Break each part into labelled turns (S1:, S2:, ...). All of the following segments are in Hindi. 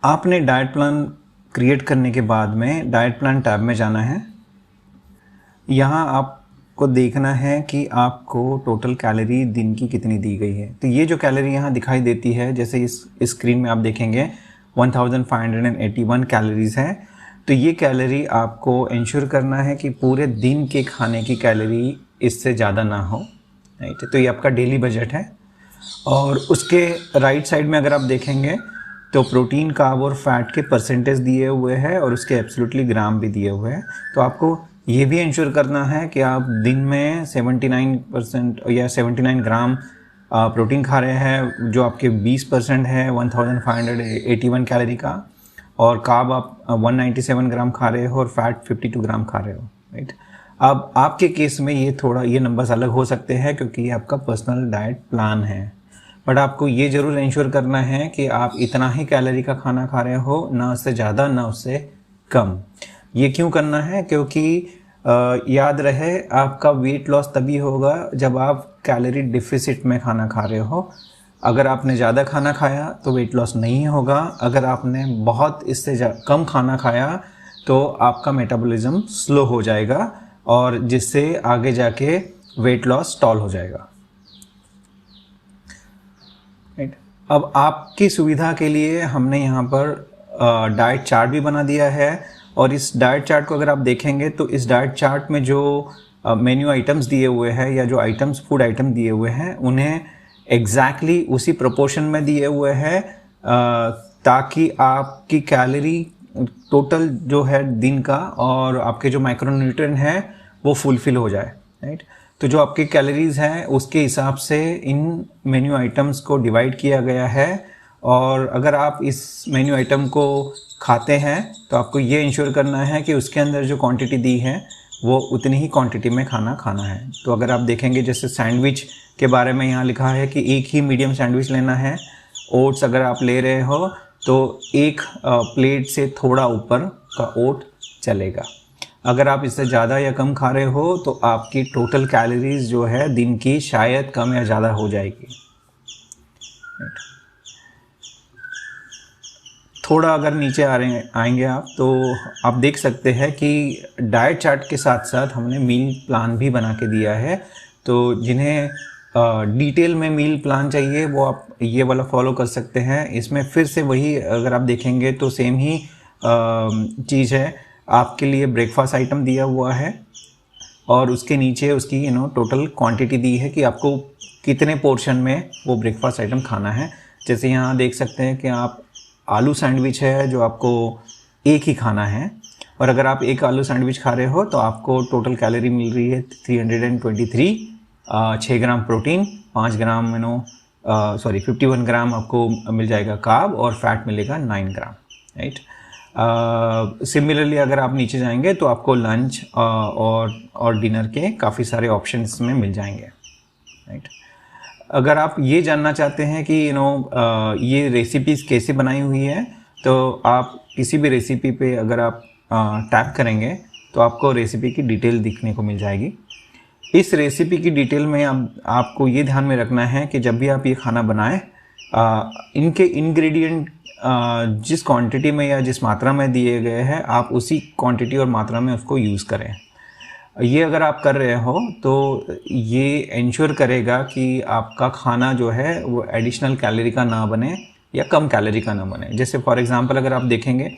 S1: आपने डाइट प्लान क्रिएट करने के बाद में डाइट प्लान टैब में जाना है। यहाँ आपको देखना है कि आपको टोटल कैलोरी दिन की कितनी दी गई है। तो ये जो कैलोरी यहाँ दिखाई देती है, जैसे इस स्क्रीन में आप देखेंगे 1581 कैलोरीज है। तो ये कैलोरी आपको इंश्योर करना है कि पूरे दिन के खाने की कैलोरी इससे ज़्यादा ना हो, राइट। तो ये आपका डेली बजट है। और उसके राइट साइड में अगर आप देखेंगे तो प्रोटीन, कार्ब और फैट के परसेंटेज दिए हुए हैं और उसके एब्सोल्युटली ग्राम भी दिए हुए हैं। तो आपको ये भी इंश्योर करना है कि आप दिन में 79% या 79 ग्राम प्रोटीन खा रहे हैं, जो आपके 20% है 1581 कैलोरी का, और कार्ब आप 197 ग्राम खा रहे हो और फैट 52 ग्राम खा रहे हो, राइट। अब आपके केस में ये नंबर्स अलग हो सकते हैं क्योंकि ये आपका पर्सनल डाइट प्लान है। बट आपको ये ज़रूर इंश्योर करना है कि आप इतना ही कैलोरी का खाना खा रहे हो, ना उससे ज़्यादा ना उससे कम। ये क्यों करना है? क्योंकि याद रहे आपका वेट लॉस तभी होगा जब आप कैलोरी डिफिसिट में खाना खा रहे हो। अगर आपने ज़्यादा खाना खाया तो वेट लॉस नहीं होगा। अगर आपने बहुत इससे कम खाना खाया तो आपका मेटाबॉलिज्म स्लो हो जाएगा और जिससे आगे जाके वेट लॉस स्टॉल हो जाएगा, राइट। अब आपकी सुविधा के लिए हमने यहाँ पर डाइट चार्ट भी बना दिया है। और इस डाइट चार्ट को अगर आप देखेंगे तो इस डाइट चार्ट में जो मेन्यू आइटम्स दिए हुए हैं या जो फूड आइटम दिए हुए हैं उन्हें एग्जैक्टली उसी प्रोपोर्शन में दिए हुए हैं ताकि आपकी कैलोरी टोटल जो है दिन का और आपके जो माइक्रोन्यूट्रिएंट हैं वो फुलफिल हो जाए, राइट। तो जो आपकी कैलोरीज हैं उसके हिसाब से इन मेन्यू आइटम्स को डिवाइड किया गया है। और अगर आप इस मेन्यू आइटम को खाते हैं तो आपको ये इंश्योर करना है कि उसके अंदर जो क्वांटिटी दी है वो उतनी ही क्वांटिटी में खाना है। तो अगर आप देखेंगे जैसे सैंडविच के बारे में यहाँ लिखा है कि एक ही मीडियम सैंडविच लेना है। ओट्स अगर आप ले रहे हो तो एक प्लेट से थोड़ा ऊपर का ओट चलेगा। अगर आप इससे ज़्यादा या कम खा रहे हो तो आपकी टोटल कैलोरीज जो है दिन की शायद कम या ज़्यादा हो जाएगी। थोड़ा अगर नीचे आएंगे आप तो आप देख सकते हैं कि डाइट चार्ट के साथ साथ हमने मील प्लान भी बना के दिया है। तो जिन्हें डिटेल में मील प्लान चाहिए वो आप ये वाला फॉलो कर सकते हैं। इसमें फिर से वही अगर आप देखेंगे तो सेम ही चीज़ है। आपके लिए ब्रेकफास्ट आइटम दिया हुआ है और उसके नीचे उसकी टोटल क्वांटिटी दी है कि आपको कितने पोर्शन में वो ब्रेकफास्ट आइटम खाना है। जैसे यहाँ देख सकते हैं कि आप आलू सैंडविच है जो आपको एक ही खाना है, और अगर आप एक आलू सैंडविच खा रहे हो तो आपको टोटल कैलोरी मिल रही है 323, 6 ग्राम प्रोटीन, 5 ग्राम 51 ग्राम आपको मिल जाएगा कार्ब और फैट मिलेगा 9 ग्राम, राइट। सिमिलरली अगर आप नीचे जाएंगे तो आपको लंच और डिनर के काफ़ी सारे ऑप्शंस में मिल जाएंगे, राइट। अगर आप ये जानना चाहते हैं कि ये रेसिपीज़ कैसे बनाई हुई है तो आप किसी भी रेसिपी पे अगर आप टैप करेंगे तो आपको रेसिपी की डिटेल दिखने को मिल जाएगी। इस रेसिपी की डिटेल में आपको ये ध्यान में रखना है कि जब भी आप ये खाना बनाएं इनके इंग्रेडिएंट जिस क्वांटिटी में या जिस मात्रा में दिए गए हैं आप उसी क्वांटिटी और मात्रा में उसको यूज़ करें। ये अगर आप कर रहे हो तो ये इंश्योर करेगा कि आपका खाना जो है वो एडिशनल कैलोरी का ना बने या कम कैलोरी का ना बने। जैसे फॉर एग्जांपल अगर आप देखेंगे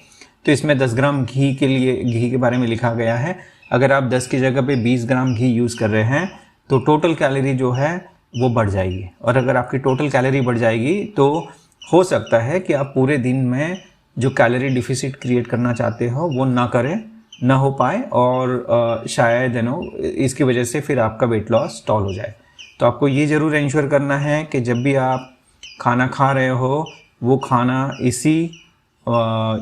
S1: तो इसमें 10 ग्राम घी के बारे में लिखा गया है। अगर आप 10 की जगह पे 20 ग्राम घी यूज़ कर रहे हैं तो टोटल कैलोरी जो है वो बढ़ जाएगी। और अगर आपकी टोटल कैलोरी बढ़ जाएगी तो हो सकता है कि आप पूरे दिन में जो कैलोरी डिफिसिट क्रिएट करना चाहते हो वो ना हो पाए और शायद इसकी वजह से फिर आपका वेट लॉस स्टॉल हो जाए। तो आपको ये ज़रूर इंश्योर करना है कि जब भी आप खाना खा रहे हो वो खाना इसी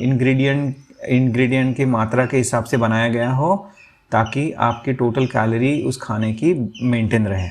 S1: इंग्रेडिएंट की मात्रा के हिसाब से बनाया गया हो ताकि आपकी टोटल कैलोरी उस खाने की मेंटेन रहे।